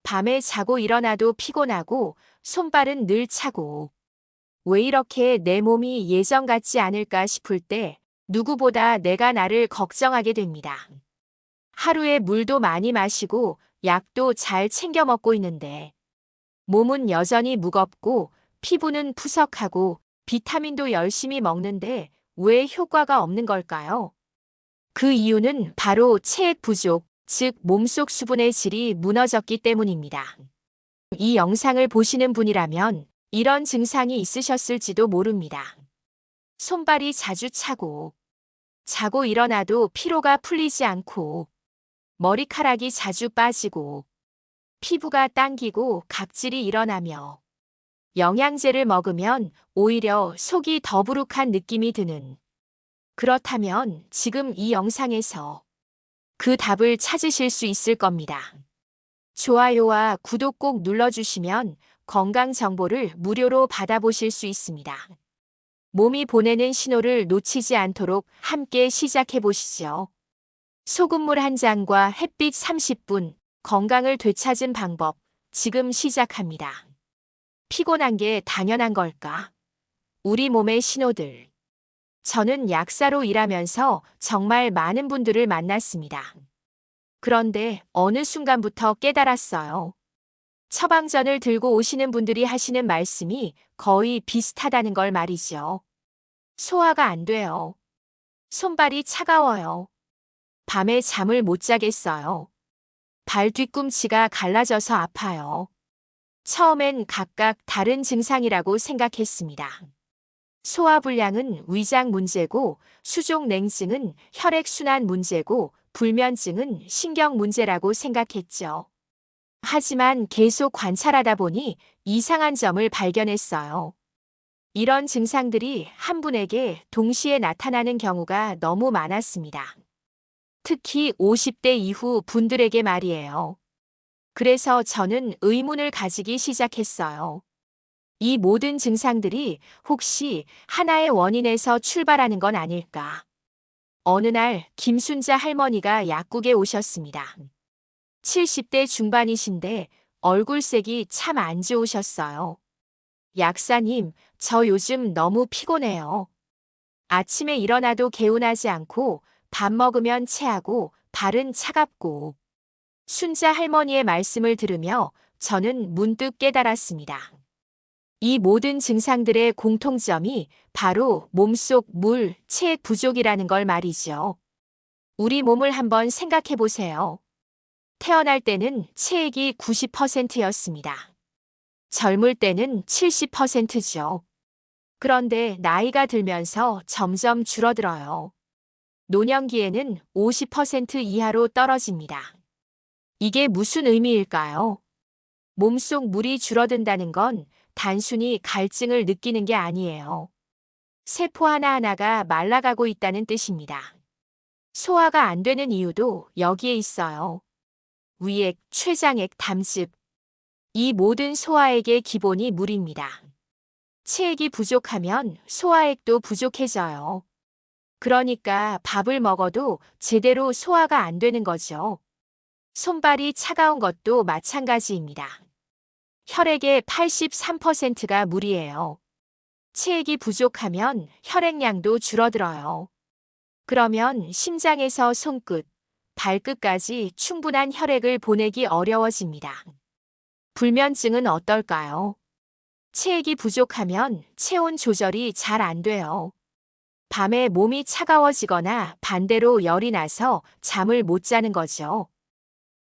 밤에 자고 일어나도 피곤하고 손발은 늘 차고 왜 이렇게 내 몸이 예전 같지 않을까 싶을 때 누구보다 내가 나를 걱정하게 됩니다. 하루에 물도 많이 마시고 약도 잘 챙겨 먹고 있는데 몸은 여전히 무겁고 피부는 푸석하고 비타민도 열심히 먹는데 왜 효과가 없는 걸까요? 그 이유는 바로 체액 부족, 즉 몸속 수분의 질이 무너졌기 때문입니다. 이 영상을 보시는 분이라면 이런 증상이 있으셨을지도 모릅니다. 손발이 자주 차고, 자고 일어나도 피로가 풀리지 않고, 머리카락이 자주 빠지고, 피부가 당기고 각질이 일어나며, 영양제를 먹으면 오히려 속이 더부룩한 느낌이 드는. 그렇다면 지금 이 영상에서 그 답을 찾으실 수 있을 겁니다. 좋아요와 구독 꼭 눌러주시면 건강 정보를 무료로 받아보실 수 있습니다. 몸이 보내는 신호를 놓치지 않도록 함께 시작해 보시죠. 소금물 한 잔과 햇빛 30분, 건강을 되찾은 방법, 지금 시작합니다. 피곤한 게 당연한 걸까? 우리 몸의 신호들. 저는 약사로 일하면서 정말 많은 분들을 만났습니다. 그런데 어느 순간부터 깨달았어요. 처방전을 들고 오시는 분들이 하시는 말씀이 거의 비슷하다는 걸 말이죠. 소화가 안 돼요. 손발이 차가워요. 밤에 잠을 못 자겠어요. 발 뒤꿈치가 갈라져서 아파요. 처음엔 각각 다른 증상이라고 생각했습니다. 소화불량은 위장 문제고, 수족냉증은 혈액순환 문제고, 불면증은 신경 문제라고 생각했죠. 하지만 계속 관찰하다 보니 이상한 점을 발견했어요. 이런 증상들이 한 분에게 동시에 나타나는 경우가 너무 많았습니다. 특히 50대 이후 분들에게 말이에요. 그래서 저는 의문을 가지기 시작했어요. 이 모든 증상들이 혹시 하나의 원인에서 출발하는 건 아닐까? 어느 날 김순자 할머니가 약국에 오셨습니다. 70대 중반이신데 얼굴색이 참 안 좋으셨어요. 약사님, 저 요즘 너무 피곤해요. 아침에 일어나도 개운하지 않고 밥 먹으면 체하고 발은 차갑고. 순자 할머니의 말씀을 들으며 저는 문득 깨달았습니다. 이 모든 증상들의 공통점이 바로 몸속 물, 체액 부족이라는 걸 말이죠. 우리 몸을 한번 생각해 보세요. 태어날 때는 체액이 90%였습니다. 젊을 때는 70%죠. 그런데 나이가 들면서 점점 줄어들어요. 노년기에는 50% 이하로 떨어집니다. 이게 무슨 의미일까요? 몸속 물이 줄어든다는 건 단순히 갈증을 느끼는 게 아니에요. 세포 하나하나가 말라가고 있다는 뜻입니다. 소화가 안 되는 이유도 여기에 있어요. 위액, 췌장액, 담즙. 이 모든 소화액의 기본이 물입니다. 체액이 부족하면 소화액도 부족해져요. 그러니까 밥을 먹어도 제대로 소화가 안 되는 거죠. 손발이 차가운 것도 마찬가지입니다. 혈액의 83%가 물이에요. 체액이 부족하면 혈액량도 줄어들어요. 그러면 심장에서 손끝, 발끝까지 충분한 혈액을 보내기 어려워집니다. 불면증은 어떨까요? 체액이 부족하면 체온 조절이 잘 안 돼요. 밤에 몸이 차가워지거나 반대로 열이 나서 잠을 못 자는 거죠.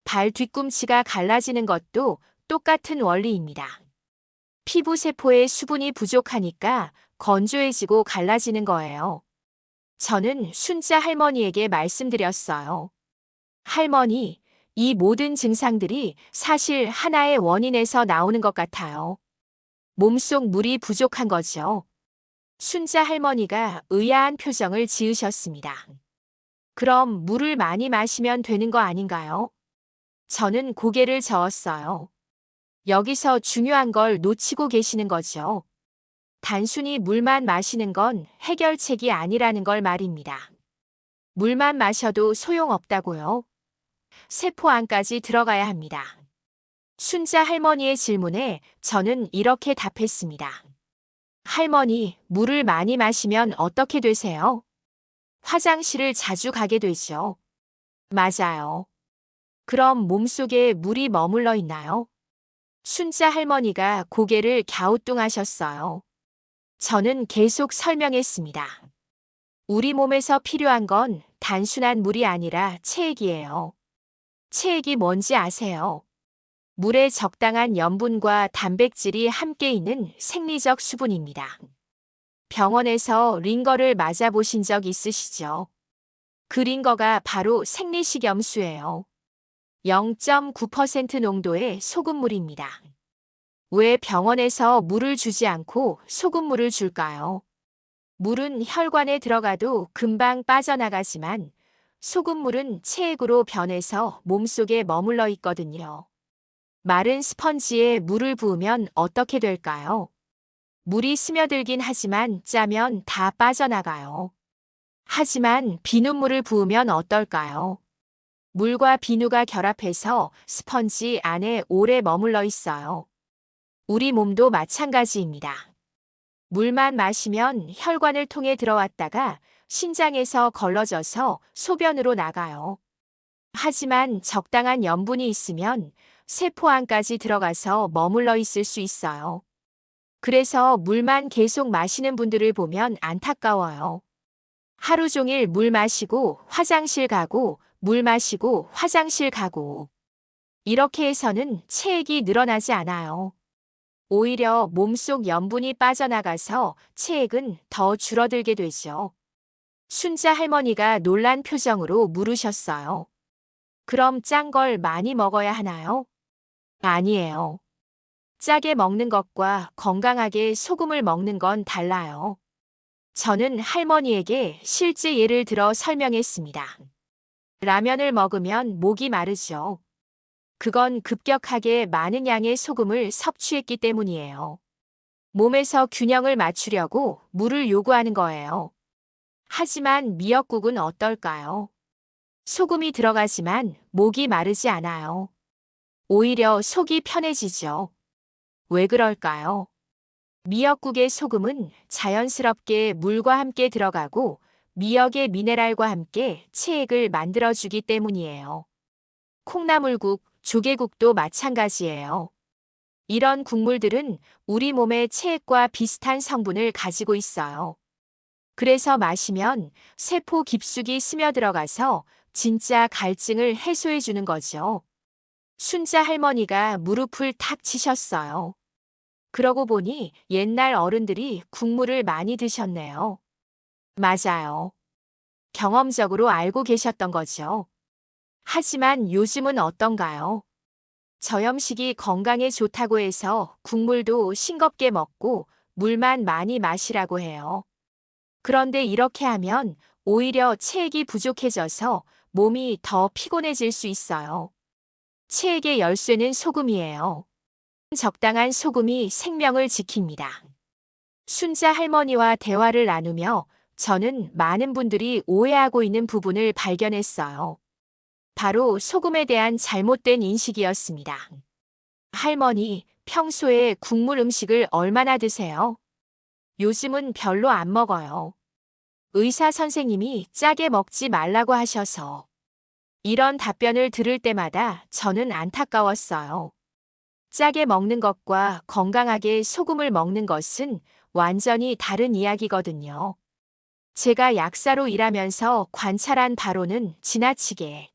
발 뒤꿈치가 갈라지는 것도 똑같은 원리입니다. 피부 세포의 수분이 부족하니까 건조해지고 갈라지는 거예요. 저는 순자 할머니에게 말씀드렸어요. 할머니, 이 모든 증상들이 사실 하나의 원인에서 나오는 것 같아요. 몸속 물이 부족한 거죠. 순자 할머니가 의아한 표정을 지으셨습니다. 그럼 물을 많이 마시면 되는 거 아닌가요? 저는 고개를 저었어요. 여기서 중요한 걸 놓치고 계시는 거죠. 단순히 물만 마시는 건 해결책이 아니라는 걸 말입니다. 물만 마셔도 소용없다고요? 세포 안까지 들어가야 합니다. 순자 할머니의 질문에 저는 이렇게 답했습니다. 할머니, 물을 많이 마시면 어떻게 되세요? 화장실을 자주 가게 되죠. 맞아요. 그럼 몸속에 물이 머물러 있나요? 순자 할머니가 고개를 갸우뚱하셨어요. 저는 계속 설명했습니다. 우리 몸에서 필요한 건 단순한 물이 아니라 체액이에요. 체액이 뭔지 아세요? 물에 적당한 염분과 단백질이 함께 있는 생리적 수분입니다. 병원에서 링거를 맞아보신 적 있으시죠? 그 링거가 바로 생리식염수예요. 0.9% 농도의 소금물입니다. 왜 병원에서 물을 주지 않고 소금물을 줄까요? 물은 혈관에 들어가도 금방 빠져나가지만 소금물은 체액으로 변해서 몸속에 머물러 있거든요. 마른 스펀지에 물을 부으면 어떻게 될까요? 물이 스며들긴 하지만 짜면 다 빠져나가요. 하지만 비눗물을 부으면 어떨까요? 물과 비누가 결합해서 스펀지 안에 오래 머물러 있어요. 우리 몸도 마찬가지입니다. 물만 마시면 혈관을 통해 들어왔다가 신장에서 걸러져서 소변으로 나가요. 하지만 적당한 염분이 있으면 세포 안까지 들어가서 머물러 있을 수 있어요. 그래서 물만 계속 마시는 분들을 보면 안타까워요. 하루 종일 물 마시고 화장실 가고 물 마시고 화장실 가고 이렇게 해서는 체액이 늘어나지 않아요. 오히려 몸속 염분이 빠져나가서 체액은 더 줄어들게 되죠. 순자 할머니가 놀란 표정으로 물으셨어요. 그럼 짠 걸 많이 먹어야 하나요? 아니에요. 짜게 먹는 것과 건강하게 소금을 먹는 건 달라요. 저는 할머니에게 실제 예를 들어 설명했습니다. 라면을 먹으면 목이 마르죠. 그건 급격하게 많은 양의 소금을 섭취했기 때문이에요. 몸에서 균형을 맞추려고 물을 요구하는 거예요. 하지만 미역국은 어떨까요? 소금이 들어가지만 목이 마르지 않아요. 오히려 속이 편해지죠. 왜 그럴까요? 미역국의 소금은 자연스럽게 물과 함께 들어가고 미역의 미네랄과 함께 체액을 만들어주기 때문이에요. 콩나물국, 조개국도 마찬가지예요. 이런 국물들은 우리 몸의 체액과 비슷한 성분을 가지고 있어요. 그래서 마시면 세포 깊숙이 스며들어가서 진짜 갈증을 해소해 주는 거죠. 순자 할머니가 무릎을 탁 치셨어요. 그러고 보니 옛날 어른들이 국물을 많이 드셨네요. 맞아요. 경험적으로 알고 계셨던 거죠. 하지만 요즘은 어떤가요? 저염식이 건강에 좋다고 해서 국물도 싱겁게 먹고 물만 많이 마시라고 해요. 그런데 이렇게 하면 오히려 체액이 부족해져서 몸이 더 피곤해질 수 있어요. 체액의 열쇠는 소금이에요. 적당한 소금이 생명을 지킵니다. 순자 할머니와 대화를 나누며 저는 많은 분들이 오해하고 있는 부분을 발견했어요. 바로 소금에 대한 잘못된 인식이었습니다. 할머니, 평소에 국물 음식을 얼마나 드세요? 요즘은 별로 안 먹어요. 의사 선생님이 짜게 먹지 말라고 하셔서. 이런 답변을 들을 때마다 저는 안타까웠어요. 짜게 먹는 것과 건강하게 소금을 먹는 것은 완전히 다른 이야기거든요. 제가 약사로 일하면서 관찰한 바로는 지나치게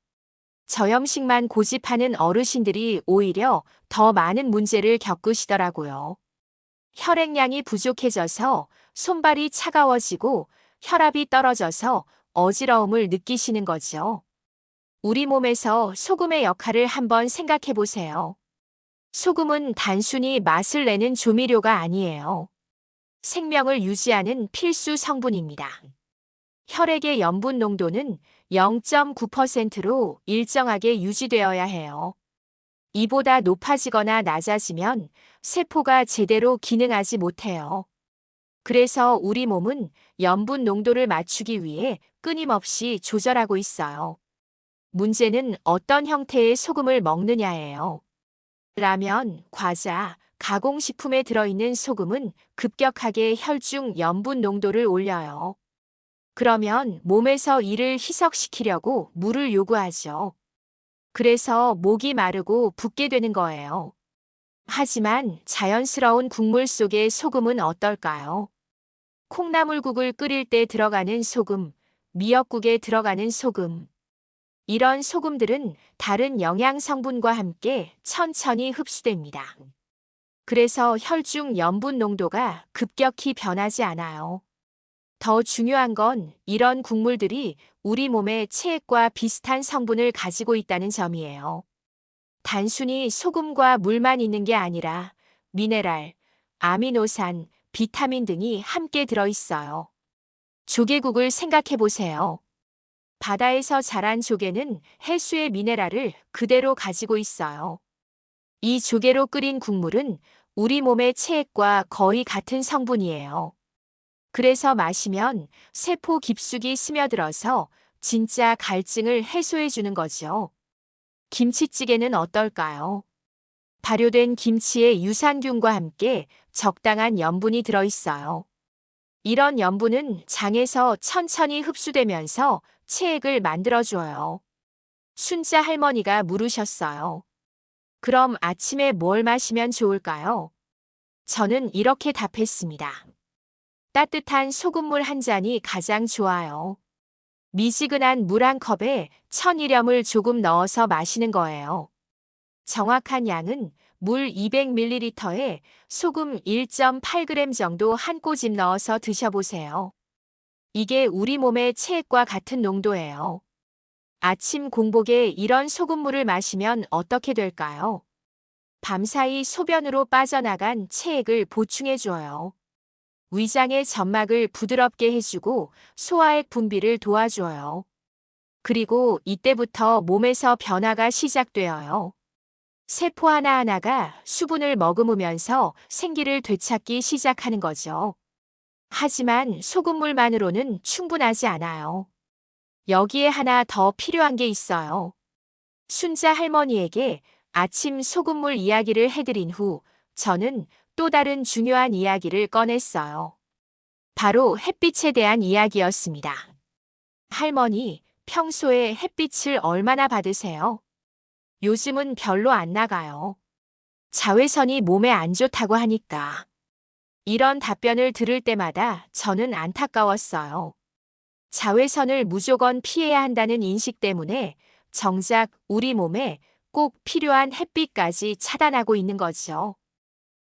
저염식만 고집하는 어르신들이 오히려 더 많은 문제를 겪으시더라고요. 혈액량이 부족해져서 손발이 차가워지고 혈압이 떨어져서 어지러움을 느끼시는 거죠. 우리 몸에서 소금의 역할을 한번 생각해 보세요. 소금은 단순히 맛을 내는 조미료가 아니에요. 생명을 유지하는 필수 성분입니다. 혈액의 염분 농도는 0.9%로 일정하게 유지되어야 해요. 이보다 높아지거나 낮아지면 세포가 제대로 기능하지 못해요. 그래서 우리 몸은 염분 농도를 맞추기 위해 끊임없이 조절하고 있어요. 문제는 어떤 형태의 소금을 먹느냐예요. 라면, 과자, 가공식품에 들어있는 소금은 급격하게 혈중 염분 농도를 올려요. 그러면 몸에서 이를 희석시키려고 물을 요구하죠. 그래서 목이 마르고 붓게 되는 거예요. 하지만 자연스러운 국물 속의 소금은 어떨까요? 콩나물국을 끓일 때 들어가는 소금, 미역국에 들어가는 소금. 이런 소금들은 다른 영양 성분과 함께 천천히 흡수됩니다. 그래서 혈중 염분 농도가 급격히 변하지 않아요. 더 중요한 건 이런 국물들이 우리 몸의 체액과 비슷한 성분을 가지고 있다는 점이에요. 단순히 소금과 물만 있는 게 아니라 미네랄, 아미노산, 비타민 등이 함께 들어있어요. 조개국을 생각해 보세요. 바다에서 자란 조개는 해수의 미네랄을 그대로 가지고 있어요. 이 조개로 끓인 국물은 우리 몸의 체액과 거의 같은 성분이에요. 그래서 마시면 세포 깊숙이 스며들어서 진짜 갈증을 해소해 주는 거죠. 김치찌개는 어떨까요? 발효된 김치에 유산균과 함께 적당한 염분이 들어있어요. 이런 염분은 장에서 천천히 흡수되면서 체액을 만들어줘요. 순자 할머니가 물으셨어요. 그럼 아침에 뭘 마시면 좋을까요? 저는 이렇게 답했습니다. 따뜻한 소금물 한 잔이 가장 좋아요. 미지근한 물 한 컵에 천일염을 조금 넣어서 마시는 거예요. 정확한 양은 물 200ml에 소금 1.8g 정도 한 꼬집 넣어서 드셔보세요. 이게 우리 몸의 체액과 같은 농도예요. 아침 공복에 이런 소금물을 마시면 어떻게 될까요? 밤사이 소변으로 빠져나간 체액을 보충해줘요. 위장의 점막을 부드럽게 해주고 소화액 분비를 도와줘요. 그리고 이때부터 몸에서 변화가 시작되어요. 세포 하나하나가 수분을 머금으면서 생기를 되찾기 시작하는 거죠. 하지만 소금물만으로는 충분하지 않아요. 여기에 하나 더 필요한 게 있어요. 순자 할머니에게 아침 소금물 이야기를 해드린 후 저는 또 다른 중요한 이야기를 꺼냈어요. 바로 햇빛에 대한 이야기였습니다. 할머니, 평소에 햇빛을 얼마나 받으세요? 요즘은 별로 안 나가요. 자외선이 몸에 안 좋다고 하니까. 이런 답변을 들을 때마다 저는 안타까웠어요. 자외선을 무조건 피해야 한다는 인식 때문에 정작 우리 몸에 꼭 필요한 햇빛까지 차단하고 있는 거죠.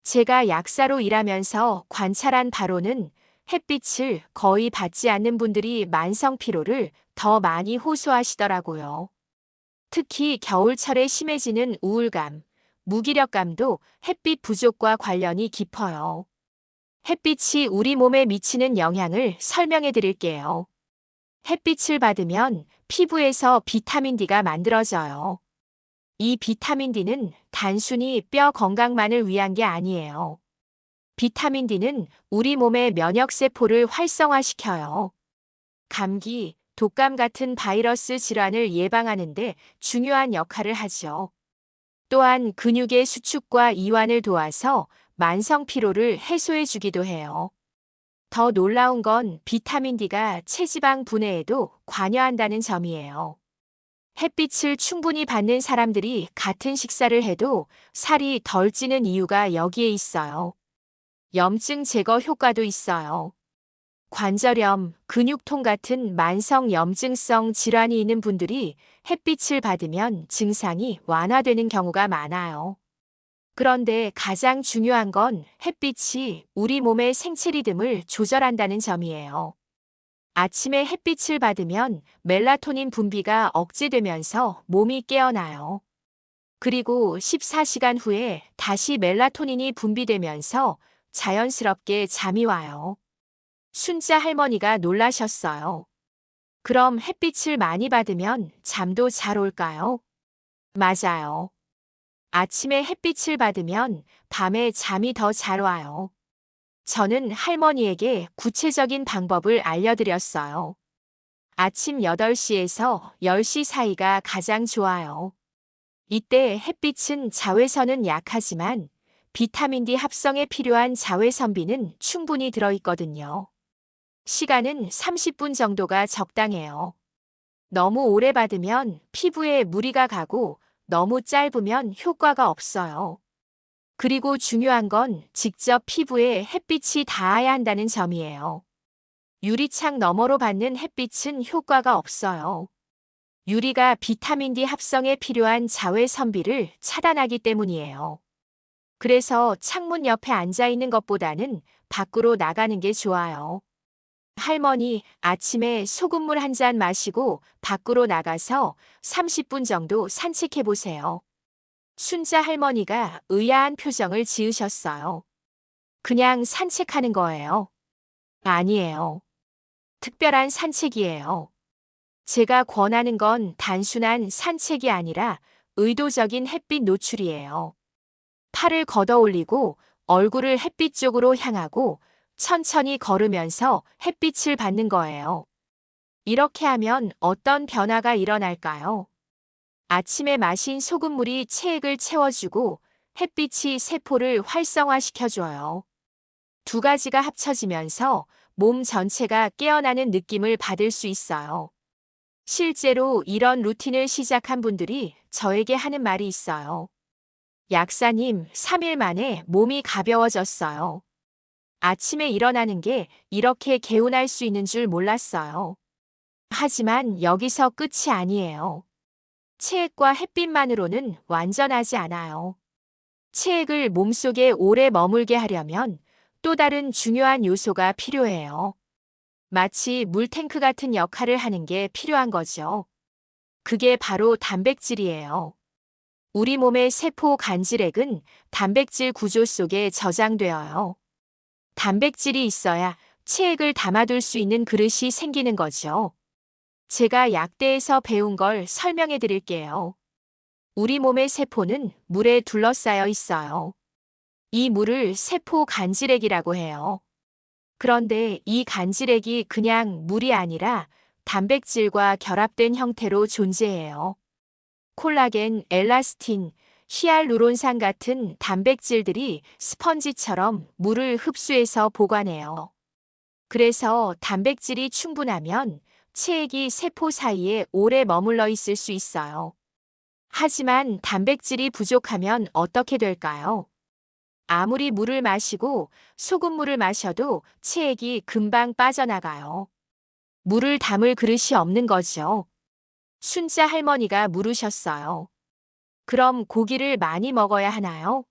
제가 약사로 일하면서 관찰한 바로는 햇빛을 거의 받지 않는 분들이 만성 피로를 더 많이 호소하시더라고요. 특히 겨울철에 심해지는 우울감, 무기력감도 햇빛 부족과 관련이 깊어요. 햇빛이 우리 몸에 미치는 영향을 설명해 드릴게요. 햇빛을 받으면 피부에서 비타민 D가 만들어져요. 이 비타민 D는 단순히 뼈 건강만을 위한 게 아니에요. 비타민 D는 우리 몸의 면역세포를 활성화시켜요. 감기, 독감 같은 바이러스 질환을 예방하는 데 중요한 역할을 하죠. 또한 근육의 수축과 이완을 도와서 만성 피로를 해소해 주기도 해요. 더 놀라운 건 비타민 D가 체지방 분해에도 관여한다는 점이에요. 햇빛을 충분히 받는 사람들이 같은 식사를 해도 살이 덜 찌는 이유가 여기에 있어요. 염증 제거 효과도 있어요. 관절염, 근육통 같은 만성 염증성 질환이 있는 분들이 햇빛을 받으면 증상이 완화되는 경우가 많아요. 그런데 가장 중요한 건 햇빛이 우리 몸의 생체 리듬을 조절한다는 점이에요. 아침에 햇빛을 받으면 멜라토닌 분비가 억제되면서 몸이 깨어나요. 그리고 14시간 후에 다시 멜라토닌이 분비되면서 자연스럽게 잠이 와요. 순자 할머니가 놀라셨어요. 그럼 햇빛을 많이 받으면 잠도 잘 올까요? 맞아요. 아침에 햇빛을 받으면 밤에 잠이 더 잘 와요. 저는 할머니에게 구체적인 방법을 알려드렸어요. 아침 8시에서 10시 사이가 가장 좋아요. 이때 햇빛은 자외선은 약하지만 비타민 D 합성에 필요한 자외선비는 충분히 들어있거든요. 시간은 30분 정도가 적당해요. 너무 오래 받으면 피부에 무리가 가고 너무 짧으면 효과가 없어요. 그리고 중요한 건 직접 피부에 햇빛이 닿아야 한다는 점이에요. 유리창 너머로 받는 햇빛은 효과가 없어요. 유리가 비타민 D 합성에 필요한 자외선비를 차단하기 때문이에요. 그래서 창문 옆에 앉아 있는 것보다는 밖으로 나가는 게 좋아요. 할머니, 아침에 소금물 한 잔 마시고 밖으로 나가서 30분 정도 산책해 보세요. 순자 할머니가 의아한 표정을 지으셨어요. 그냥 산책하는 거예요. 아니에요. 특별한 산책이에요. 제가 권하는 건 단순한 산책이 아니라 의도적인 햇빛 노출이에요. 팔을 걷어 올리고 얼굴을 햇빛 쪽으로 향하고 천천히 걸으면서 햇빛을 받는 거예요. 이렇게 하면 어떤 변화가 일어날까요? 아침에 마신 소금물이 체액을 채워주고 햇빛이 세포를 활성화시켜줘요. 두 가지가 합쳐지면서 몸 전체가 깨어나는 느낌을 받을 수 있어요. 실제로 이런 루틴을 시작한 분들이 저에게 하는 말이 있어요. 약사님, 3일 만에 몸이 가벼워졌어요. 아침에 일어나는 게 이렇게 개운할 수 있는 줄 몰랐어요. 하지만 여기서 끝이 아니에요. 체액과 햇빛만으로는 완전하지 않아요. 체액을 몸속에 오래 머물게 하려면 또 다른 중요한 요소가 필요해요. 마치 물탱크 같은 역할을 하는 게 필요한 거죠. 그게 바로 단백질이에요. 우리 몸의 세포 간질액은 단백질 구조 속에 저장되어요. 단백질이 있어야 체액을 담아둘 수 있는 그릇이 생기는 거죠. 제가 약대에서 배운 걸 설명해 드릴게요. 우리 몸의 세포는 물에 둘러싸여 있어요. 이 물을 세포 간질액이라고 해요. 그런데 이 간질액이 그냥 물이 아니라 단백질과 결합된 형태로 존재해요. 콜라겐, 엘라스틴, 히알루론산 같은 단백질들이 스펀지처럼 물을 흡수해서 보관해요. 그래서 단백질이 충분하면 체액이 세포 사이에 오래 머물러 있을 수 있어요. 하지만 단백질이 부족하면 어떻게 될까요? 아무리 물을 마시고 소금물을 마셔도 체액이 금방 빠져나가요. 물을 담을 그릇이 없는 거죠. 순자 할머니가 물으셨어요. 그럼 고기를 많이 먹어야 하나요?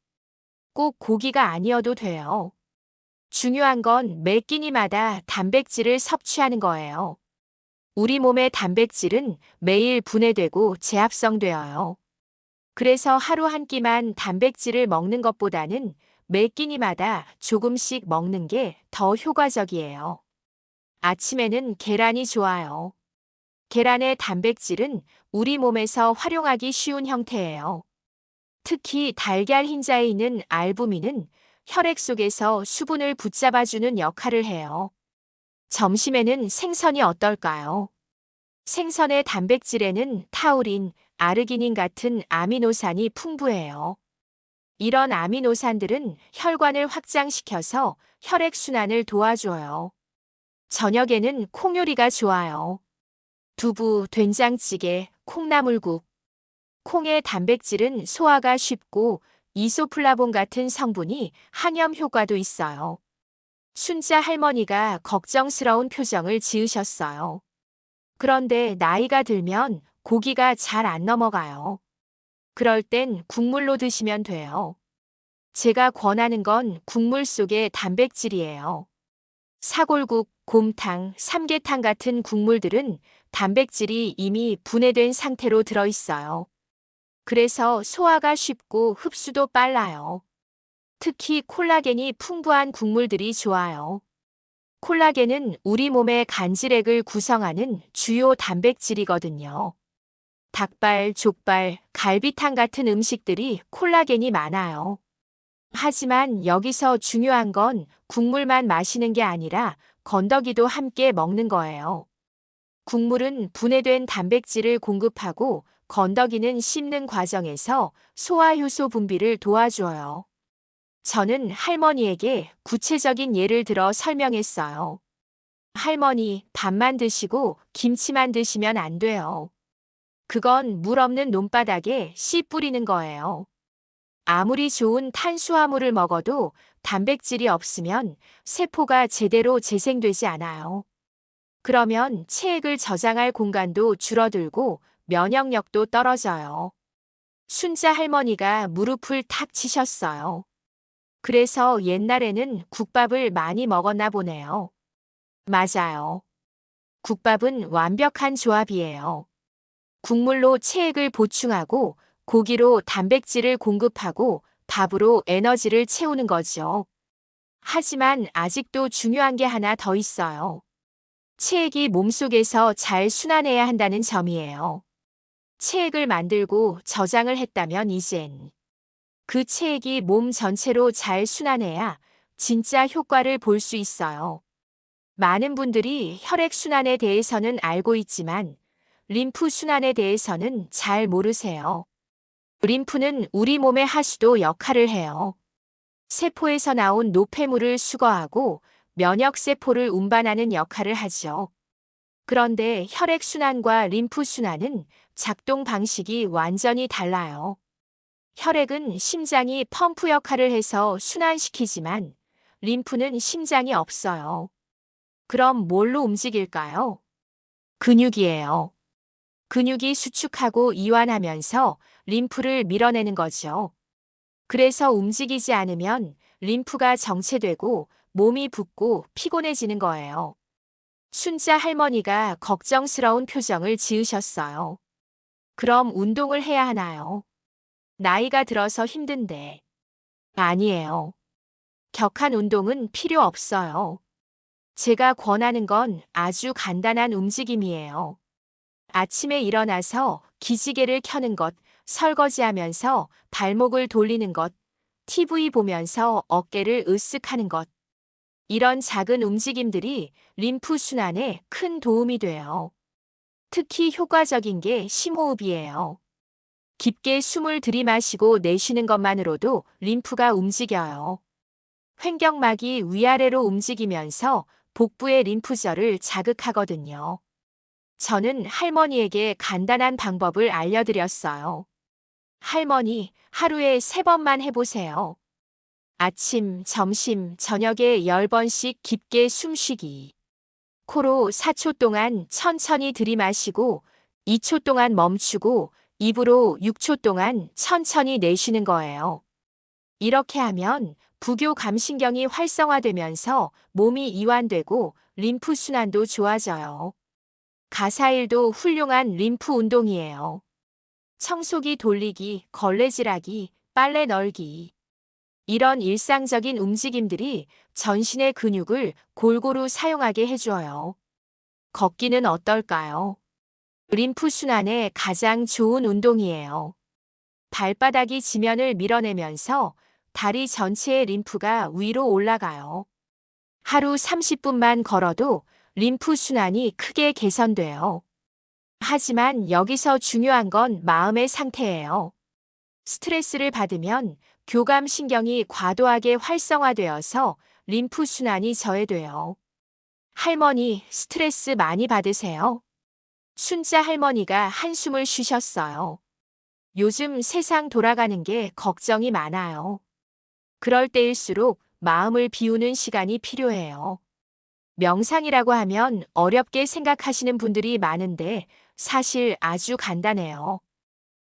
꼭 고기가 아니어도 돼요. 중요한 건 매 끼니마다 단백질을 섭취하는 거예요. 우리 몸의 단백질은 매일 분해되고 재합성되어요. 그래서 하루 한 끼만 단백질을 먹는 것보다는 매 끼니마다 조금씩 먹는 게 더 효과적이에요. 아침에는 계란이 좋아요. 계란의 단백질은 우리 몸에서 활용하기 쉬운 형태예요. 특히 달걀 흰자에 있는 알부민은 혈액 속에서 수분을 붙잡아주는 역할을 해요. 점심에는 생선이 어떨까요? 생선의 단백질에는 타우린, 아르기닌 같은 아미노산이 풍부해요. 이런 아미노산들은 혈관을 확장시켜서 혈액순환을 도와줘요. 저녁에는 콩 요리가 좋아요. 두부, 된장찌개, 콩나물국. 콩의 단백질은 소화가 쉽고 이소플라본 같은 성분이 항염 효과도 있어요. 순자 할머니가 걱정스러운 표정을 지으셨어요. 그런데 나이가 들면 고기가 잘 안 넘어가요. 그럴 땐 국물로 드시면 돼요. 제가 권하는 건 국물 속의 단백질이에요. 사골국, 곰탕, 삼계탕 같은 국물들은 단백질이 이미 분해된 상태로 들어있어요. 그래서 소화가 쉽고 흡수도 빨라요. 특히 콜라겐이 풍부한 국물들이 좋아요. 콜라겐은 우리 몸의 간질액을 구성하는 주요 단백질이거든요. 닭발, 족발, 갈비탕 같은 음식들이 콜라겐이 많아요. 하지만 여기서 중요한 건 국물만 마시는 게 아니라 건더기도 함께 먹는 거예요. 국물은 분해된 단백질을 공급하고 건더기는 씹는 과정에서 소화효소 분비를 도와줘요. 저는 할머니에게 구체적인 예를 들어 설명했어요. 할머니, 밥만 드시고 김치만 드시면 안 돼요. 그건 물 없는 논바닥에 씨 뿌리는 거예요. 아무리 좋은 탄수화물을 먹어도 단백질이 없으면 세포가 제대로 재생되지 않아요. 그러면 체액을 저장할 공간도 줄어들고 면역력도 떨어져요. 순자 할머니가 무릎을 탁 치셨어요. 그래서 옛날에는 국밥을 많이 먹었나 보네요. 맞아요. 국밥은 완벽한 조합이에요. 국물로 체액을 보충하고 고기로 단백질을 공급하고 밥으로 에너지를 채우는 거죠. 하지만 아직도 중요한 게 하나 더 있어요. 체액이 몸속에서 잘 순환해야 한다는 점이에요. 체액을 만들고 저장을 했다면 이젠 그 체액이 몸 전체로 잘 순환해야 진짜 효과를 볼 수 있어요. 많은 분들이 혈액순환에 대해서는 알고 있지만 림프순환에 대해서는 잘 모르세요. 림프는 우리 몸의 하수도 역할을 해요. 세포에서 나온 노폐물을 수거하고 면역세포를 운반하는 역할을 하죠. 그런데 혈액순환과 림프순환은 작동 방식이 완전히 달라요. 혈액은 심장이 펌프 역할을 해서 순환시키지만 림프는 심장이 없어요. 그럼 뭘로 움직일까요? 근육이에요. 근육이 수축하고 이완하면서 림프를 밀어내는 거죠. 그래서 움직이지 않으면 림프가 정체되고 몸이 붓고 피곤해지는 거예요. 순자 할머니가 걱정스러운 표정을 지으셨어요. 그럼 운동을 해야 하나요? 나이가 들어서 힘든데. 아니에요. 격한 운동은 필요 없어요. 제가 권하는 건 아주 간단한 움직임이에요. 아침에 일어나서 기지개를 켜는 것, 설거지하면서 발목을 돌리는 것, TV 보면서 어깨를 으쓱하는 것. 이런 작은 움직임들이 림프 순환에 큰 도움이 돼요. 특히 효과적인 게 심호흡이에요. 깊게 숨을 들이마시고 내쉬는 것만으로도 림프가 움직여요. 횡격막이 위아래로 움직이면서 복부의 림프절을 자극하거든요. 저는 할머니에게 간단한 방법을 알려드렸어요. 할머니, 하루에 3번만 해보세요. 아침, 점심, 저녁에 10번씩 깊게 숨쉬기. 코로 4초 동안 천천히 들이마시고 2초 동안 멈추고 입으로 6초 동안 천천히 내쉬는 거예요. 이렇게 하면 부교 감신경이 활성화되면서 몸이 이완되고 림프 순환도 좋아져요. 가사일도 훌륭한 림프 운동이에요. 청소기 돌리기, 걸레질하기, 빨래 널기. 이런 일상적인 움직임들이 전신의 근육을 골고루 사용하게 해줘요. 걷기는 어떨까요? 림프 순환에 가장 좋은 운동이에요. 발바닥이 지면을 밀어내면서 다리 전체의 림프가 위로 올라가요. 하루 30분만 걸어도 림프 순환이 크게 개선돼요. 하지만 여기서 중요한 건 마음의 상태예요. 스트레스를 받으면 교감신경이 과도하게 활성화되어서 림프 순환이 저해돼요. 할머니, 스트레스 많이 받으세요? 순자 할머니가 한숨을 쉬셨어요. 요즘 세상 돌아가는 게 걱정이 많아요. 그럴 때일수록 마음을 비우는 시간이 필요해요. 명상이라고 하면 어렵게 생각하시는 분들이 많은데 사실 아주 간단해요.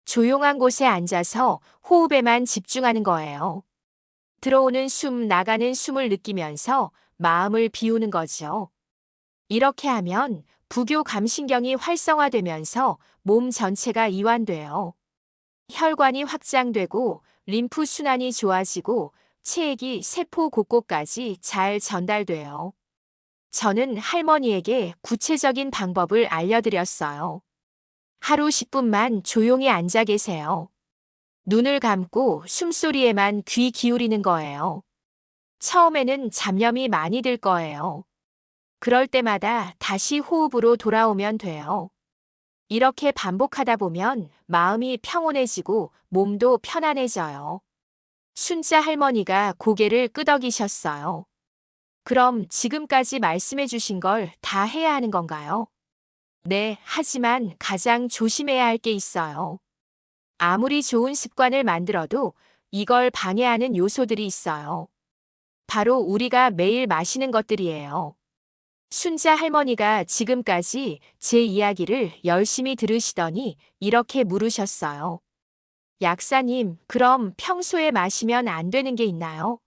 조용한 곳에 앉아서 호흡에만 집중하는 거예요. 들어오는 숨, 나가는 숨을 느끼면서 마음을 비우는 거죠. 이렇게 하면 부교 감신경이 활성화되면서 몸 전체가 이완돼요. 혈관이 확장되고 림프 순환이 좋아지고 체액이 세포 곳곳까지 잘 전달돼요. 저는 할머니에게 구체적인 방법을 알려드렸어요. 하루 10분만 조용히 앉아 계세요. 눈을 감고 숨소리에만 귀 기울이는 거예요. 처음에는 잡념이 많이 들 거예요. 그럴 때마다 다시 호흡으로 돌아오면 돼요. 이렇게 반복하다 보면 마음이 평온해지고 몸도 편안해져요. 순자 할머니가 고개를 끄덕이셨어요. 그럼 지금까지 말씀해 주신 걸 다 해야 하는 건가요? 네, 하지만 가장 조심해야 할 게 있어요. 아무리 좋은 습관을 만들어도 이걸 방해하는 요소들이 있어요. 바로 우리가 매일 마시는 것들이에요. 순자 할머니가 지금까지 제 이야기를 열심히 들으시더니 이렇게 물으셨어요. 약사님, 그럼 평소에 마시면 안 되는 게 있나요?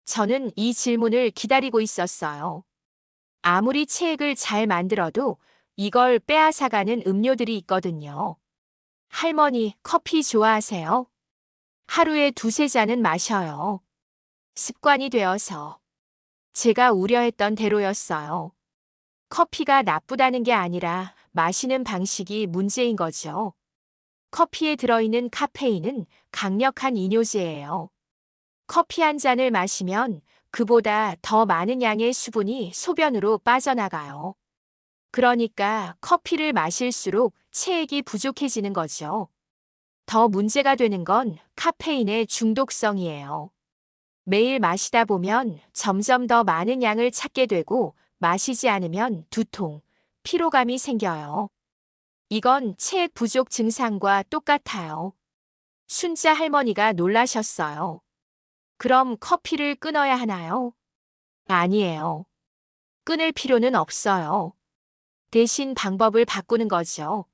저는 이 질문을 기다리고 있었어요. 아무리 체액을 잘 만들어도 이걸 빼앗아가는 음료들이 있거든요. 할머니, 커피 좋아하세요? 하루에 두세 잔은 마셔요. 습관이 되어서. 제가 우려했던 대로였어요. 커피가 나쁘다는 게 아니라 마시는 방식이 문제인 거죠. 커피에 들어있는 카페인은 강력한 이뇨제예요. 커피 한 잔을 마시면 그보다 더 많은 양의 수분이 소변으로 빠져나가요. 그러니까 커피를 마실수록 체액이 부족해지는 거죠. 더 문제가 되는 건 카페인의 중독성이에요. 매일 마시다 보면 점점 더 많은 양을 찾게 되고 마시지 않으면 두통, 피로감이 생겨요. 이건 체액 부족 증상과 똑같아요. 순자 할머니가 놀라셨어요. 그럼 커피를 끊어야 하나요? 아니에요. 끊을 필요는 없어요. 대신 방법을 바꾸는 거죠.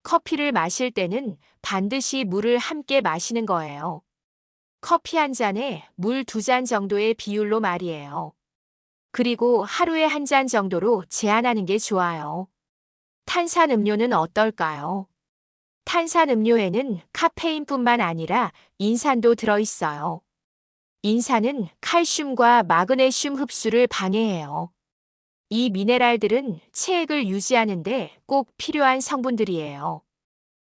커피를 마실 때는 반드시 물을 함께 마시는 거예요. 커피 한 잔에 물 두 잔 정도의 비율로 말이에요. 그리고 하루에 한 잔 정도로 제한하는 게 좋아요. 탄산음료는 어떨까요? 탄산음료에는 카페인뿐만 아니라 인산도 들어있어요. 인산은 칼슘과 마그네슘 흡수를 방해해요. 이 미네랄들은 체액을 유지하는데 꼭 필요한 성분들이에요.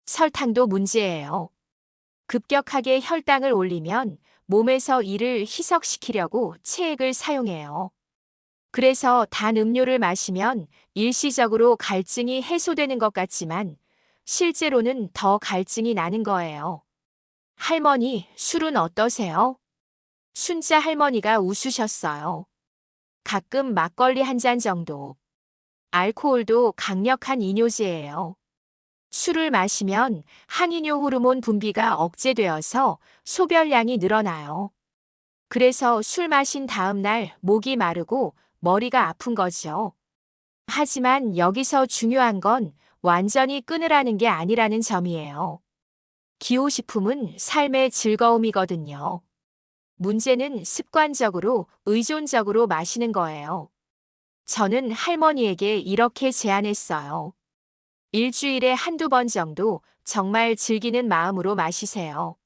설탕도 문제예요. 급격하게 혈당을 올리면 몸에서 이를 희석시키려고 체액을 사용해요. 그래서 단 음료를 마시면 일시적으로 갈증이 해소되는 것 같지만 실제로는 더 갈증이 나는 거예요. 할머니, 술은 어떠세요? 순자 할머니가 웃으셨어요. 가끔 막걸리 한 잔 정도. 알코올도 강력한 이뇨제예요. 술을 마시면 항이뇨 호르몬 분비가 억제되어서 소변량이 늘어나요. 그래서 술 마신 다음 날 목이 마르고 머리가 아픈 거죠. 하지만 여기서 중요한 건 완전히 끊으라는 게 아니라는 점이에요. 기호식품은 삶의 즐거움이거든요. 문제는 습관적으로, 의존적으로 마시는 거예요. 저는 할머니에게 이렇게 제안했어요. 일주일에 한두 번 정도 정말 즐기는 마음으로 마시세요.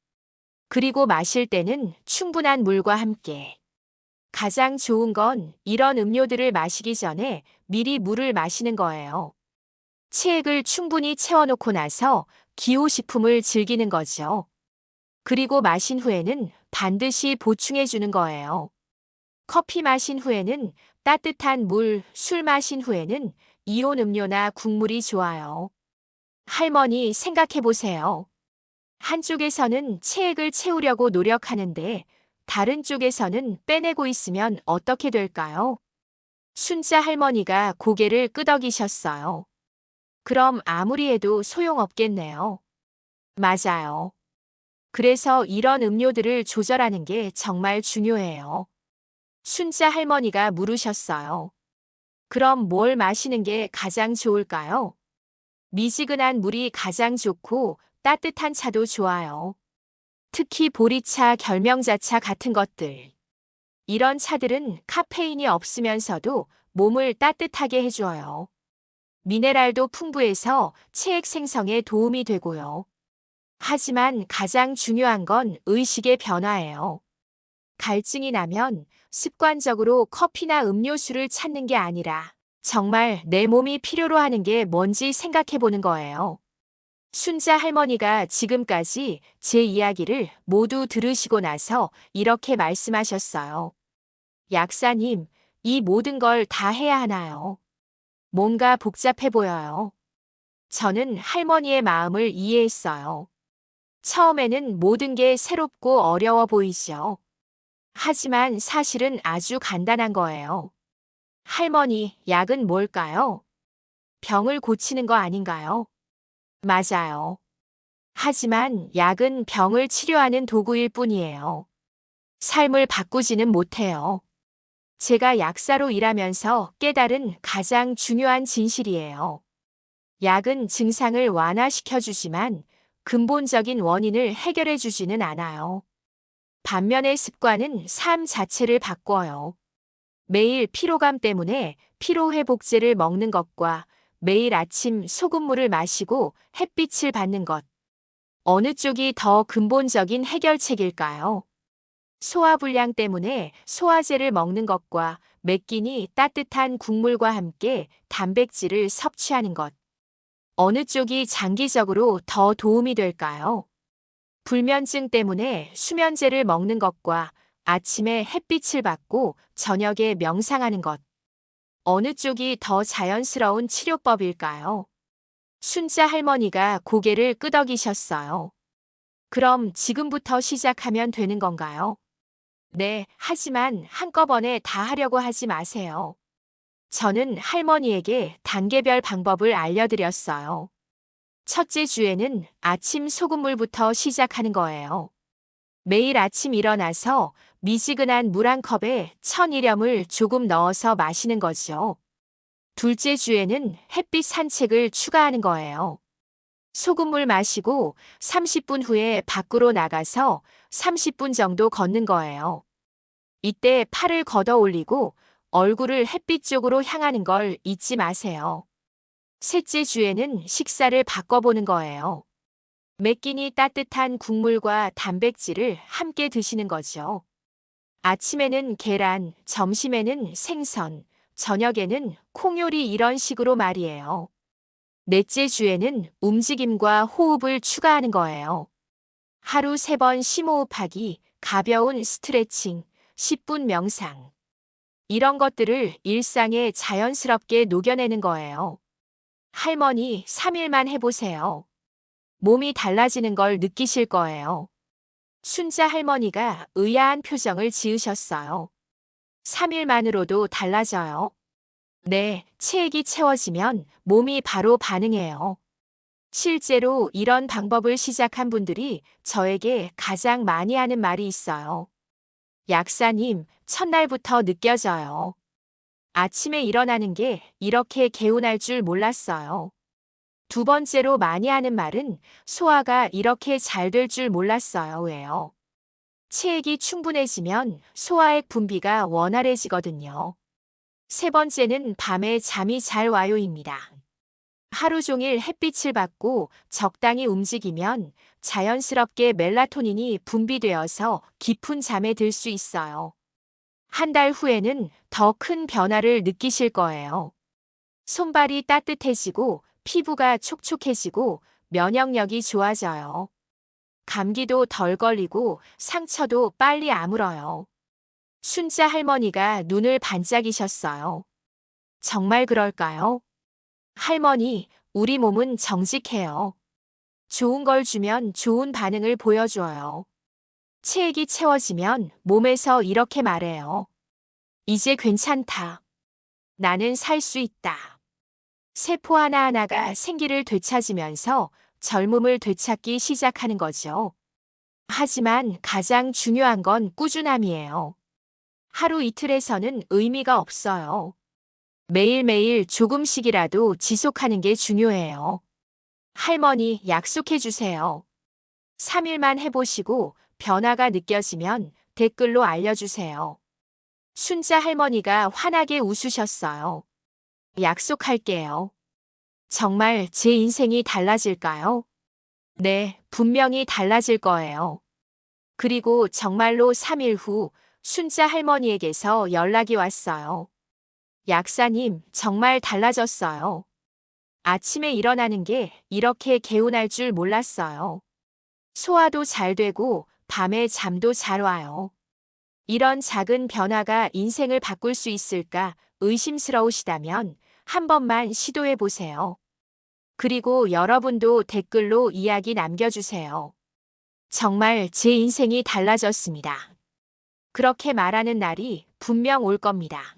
그리고 마실 때는 충분한 물과 함께. 가장 좋은 건 이런 음료들을 마시기 전에 미리 물을 마시는 거예요. 체액을 충분히 채워놓고 나서 기호식품을 즐기는 거죠. 그리고 마신 후에는 반드시 보충해 주는 거예요. 커피 마신 후에는 따뜻한 물, 술 마신 후에는 이온 음료나 국물이 좋아요. 할머니 생각해 보세요. 한쪽에서는 체액을 채우려고 노력하는데 다른 쪽에서는 빼내고 있으면 어떻게 될까요? 순자 할머니가 고개를 끄덕이셨어요. 그럼 아무리 해도 소용없겠네요. 맞아요. 그래서 이런 음료들을 조절하는 게 정말 중요해요. 순자 할머니가 물으셨어요. 그럼 뭘 마시는 게 가장 좋을까요? 미지근한 물이 가장 좋고 따뜻한 차도 좋아요. 특히 보리차, 결명자차 같은 것들. 이런 차들은 카페인이 없으면서도 몸을 따뜻하게 해줘요. 미네랄도 풍부해서 체액 생성에 도움이 되고요. 하지만 가장 중요한 건 의식의 변화예요. 갈증이 나면 습관적으로 커피나 음료수를 찾는 게 아니라 정말 내 몸이 필요로 하는 게 뭔지 생각해 보는 거예요. 순자 할머니가 지금까지 제 이야기를 모두 들으시고 나서 이렇게 말씀하셨어요. 약사님, 이 모든 걸 다 해야 하나요? 뭔가 복잡해 보여요. 저는 할머니의 마음을 이해했어요. 처음에는 모든 게 새롭고 어려워 보이죠. 하지만 사실은 아주 간단한 거예요. 할머니, 약은 뭘까요? 병을 고치는 거 아닌가요? 맞아요. 하지만 약은 병을 치료하는 도구일 뿐이에요. 삶을 바꾸지는 못해요. 제가 약사로 일하면서 깨달은 가장 중요한 진실이에요. 약은 증상을 완화시켜주지만 근본적인 원인을 해결해주지는 않아요. 반면에 습관은 삶 자체를 바꿔요. 매일 피로감 때문에 피로회복제를 먹는 것과 매일 아침 소금물을 마시고 햇빛을 받는 것. 어느 쪽이 더 근본적인 해결책일까요? 소화불량 때문에 소화제를 먹는 것과 매 끼니 따뜻한 국물과 함께 단백질을 섭취하는 것. 어느 쪽이 장기적으로 더 도움이 될까요? 불면증 때문에 수면제를 먹는 것과 아침에 햇빛을 받고 저녁에 명상하는 것. 어느 쪽이 더 자연스러운 치료법일까요? 순자 할머니가 고개를 끄덕이셨어요. 그럼 지금부터 시작하면 되는 건가요? 네, 하지만 한꺼번에 다 하려고 하지 마세요. 저는 할머니에게 단계별 방법을 알려드렸어요. 첫째 주에는 아침 소금물부터 시작하는 거예요. 매일 아침 일어나서 미지근한 물 한 컵에 천일염을 조금 넣어서 마시는 거죠. 둘째 주에는 햇빛 산책을 추가하는 거예요. 소금물 마시고 30분 후에 밖으로 나가서 30분 정도 걷는 거예요. 이때 팔을 걷어 올리고 얼굴을 햇빛 쪽으로 향하는 걸 잊지 마세요. 셋째 주에는 식사를 바꿔보는 거예요. 매 끼니 따뜻한 국물과 단백질을 함께 드시는 거죠. 아침에는 계란, 점심에는 생선, 저녁에는 콩 요리 이런 식으로 말이에요. 넷째 주에는 움직임과 호흡을 추가하는 거예요. 하루 3번 심호흡하기, 가벼운 스트레칭, 10분 명상. 이런 것들을 일상에 자연스럽게 녹여내는 거예요. 할머니, 3일만 해보세요. 몸이 달라지는 걸 느끼실 거예요. 순자 할머니가 의아한 표정을 지으셨어요. 3일만으로도 달라져요. 네, 체액이 채워지면 몸이 바로 반응해요. 실제로 이런 방법을 시작한 분들이 저에게 가장 많이 하는 말이 있어요. 약사님, 첫날부터 느껴져요. 아침에 일어나는 게 이렇게 개운할 줄 몰랐어요. 두 번째로 많이 하는 말은 소화가 이렇게 잘 될 줄 몰랐어요. 왜요? 체액이 충분해지면 소화액 분비가 원활해지거든요. 세 번째는 밤에 잠이 잘 와요입니다. 하루 종일 햇빛을 받고 적당히 움직이면 자연스럽게 멜라토닌이 분비되어서 깊은 잠에 들 수 있어요. 한 달 후에는 더 큰 변화를 느끼실 거예요. 손발이 따뜻해지고 피부가 촉촉해지고 면역력이 좋아져요. 감기도 덜 걸리고 상처도 빨리 아물어요. 순자 할머니가 눈을 반짝이셨어요. 정말 그럴까요? 할머니, 우리 몸은 정직해요. 좋은 걸 주면 좋은 반응을 보여줘요. 체액이 채워지면 몸에서 이렇게 말해요. 이제 괜찮다. 나는 살 수 있다. 세포 하나하나가 생기를 되찾으면서 젊음을 되찾기 시작하는 거죠. 하지만 가장 중요한 건 꾸준함이에요. 하루 이틀에서는 의미가 없어요. 매일매일 조금씩이라도 지속하는 게 중요해요. 할머니, 약속해 주세요. 3일만 해보시고 변화가 느껴지면 댓글로 알려주세요. 순자 할머니가 환하게 웃으셨어요. 약속할게요. 정말 제 인생이 달라질까요? 네, 분명히 달라질 거예요. 그리고 정말로 3일 후 순자 할머니에게서 연락이 왔어요. 약사님, 정말 달라졌어요. 아침에 일어나는 게 이렇게 개운할 줄 몰랐어요. 소화도 잘 되고 밤에 잠도 잘 와요. 이런 작은 변화가 인생을 바꿀 수 있을까 의심스러우시다면 한 번만 시도해 보세요. 그리고 여러분도 댓글로 이야기 남겨주세요. 정말 제 인생이 달라졌습니다. 그렇게 말하는 날이 분명 올 겁니다.